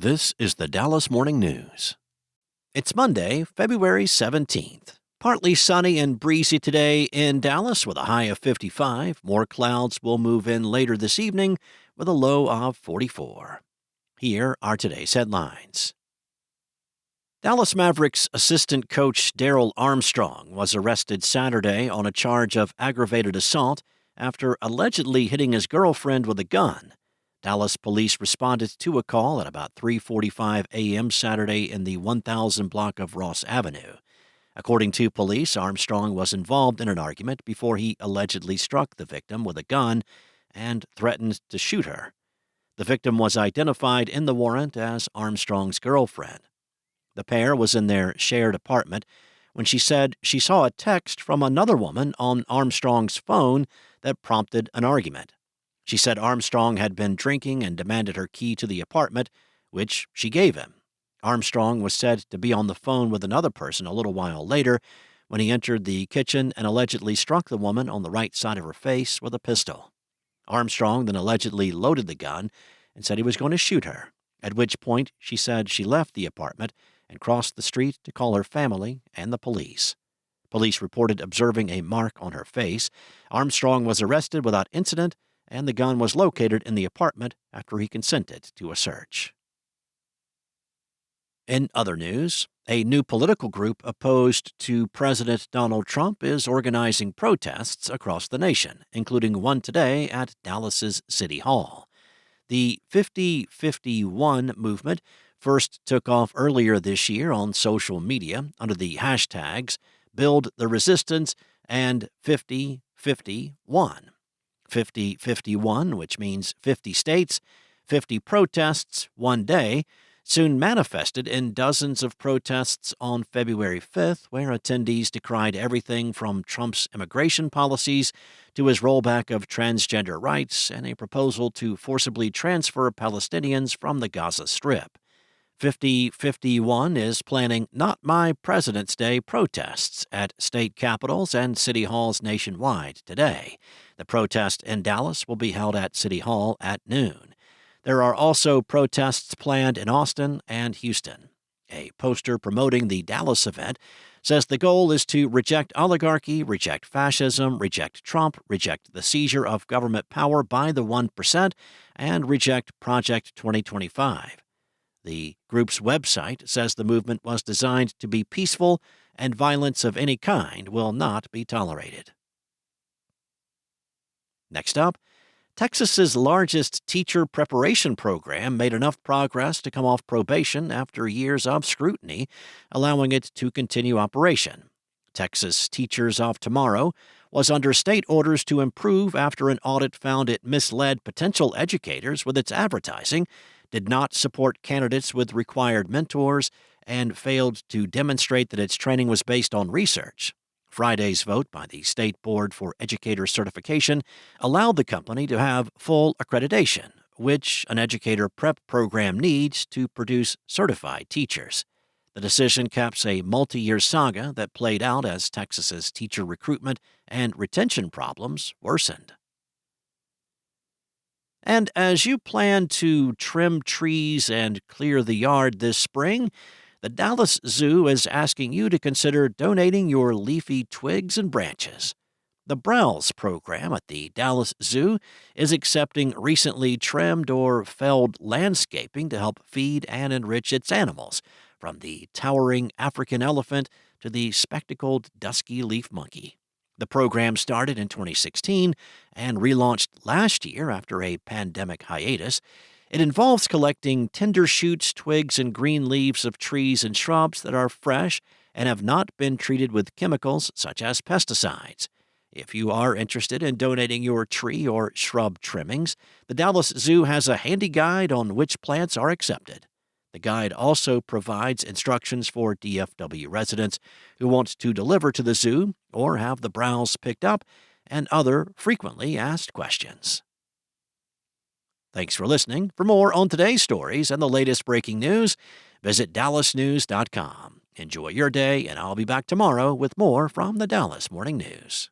This is the Dallas Morning News. It's Monday, February 17th. Partly sunny and breezy today in Dallas with a high of 55. More clouds will move in later this evening with a low of 44. Here are today's headlines. Dallas Mavericks assistant coach Darrell Armstrong was arrested Saturday on a charge of aggravated assault after allegedly hitting his girlfriend with a gun. Dallas police responded to a call at about 3:45 a.m. Saturday in the 1000 block of Ross Avenue. According to police, Armstrong was involved in an argument before he allegedly struck the victim with a gun and threatened to shoot her. The victim was identified in the warrant as Armstrong's girlfriend. The pair was in their shared apartment when she said she saw a text from another woman on Armstrong's phone that prompted an argument. She said Armstrong had been drinking and demanded her key to the apartment, which she gave him. Armstrong was said to be on the phone with another person a little while later when he entered the kitchen and allegedly struck the woman on the right side of her face with a pistol. Armstrong then allegedly loaded the gun and said he was going to shoot her, at which point she said she left the apartment and crossed the street to call her family and the police. Police reported observing a mark on her face. Armstrong was arrested without incident, and the gun was located in the apartment after he consented to a search. In other news, a new political group opposed to President Donald Trump is organizing protests across the nation, including one today at Dallas's City Hall. The 50-51 movement first took off earlier this year on social media under the hashtags Build the Resistance and 50-51. 50-51, which means 50 states, 50 protests, one day, soon manifested in dozens of protests on February 5th, where attendees decried everything from Trump's immigration policies to his rollback of transgender rights and a proposal to forcibly transfer Palestinians from the Gaza Strip. 50-51 is planning Not My President's Day protests at state capitals and city halls nationwide today. The protest in Dallas will be held at City Hall at noon. There are also protests planned in Austin and Houston. A poster promoting the Dallas event says the goal is to reject oligarchy, reject fascism, reject Trump, reject the seizure of government power by the 1%, and reject Project 2025. The group's website says the movement was designed to be peaceful and violence of any kind will not be tolerated. Next up, Texas's largest teacher preparation program made enough progress to come off probation after years of scrutiny, allowing it to continue operation. Texas Teachers of Tomorrow was under state orders to improve after an audit found it misled potential educators with its advertising, did not support candidates with required mentors, and failed to demonstrate that its training was based on research. Friday's vote by the State Board for Educator Certification allowed the company to have full accreditation, which an educator prep program needs to produce certified teachers. The decision caps a multi-year saga that played out as Texas's teacher recruitment and retention problems worsened. And as you plan to trim trees and clear the yard this spring, the Dallas Zoo is asking you to consider donating your leafy twigs and branches. The Browse program at the Dallas Zoo is accepting recently trimmed or felled landscaping to help feed and enrich its animals, from the towering African elephant to the spectacled dusky leaf monkey. The program started in 2016 and relaunched last year after a pandemic hiatus. It involves collecting tender shoots, twigs, and green leaves of trees and shrubs that are fresh and have not been treated with chemicals such as pesticides. If you are interested in donating your tree or shrub trimmings, the Dallas Zoo has a handy guide on which plants are accepted. The guide also provides instructions for DFW residents who want to deliver to the zoo or have the browse picked up, and other frequently asked questions. Thanks for listening. For more on today's stories and the latest breaking news, visit dallasnews.com. Enjoy your day, and I'll be back tomorrow with more from the Dallas Morning News.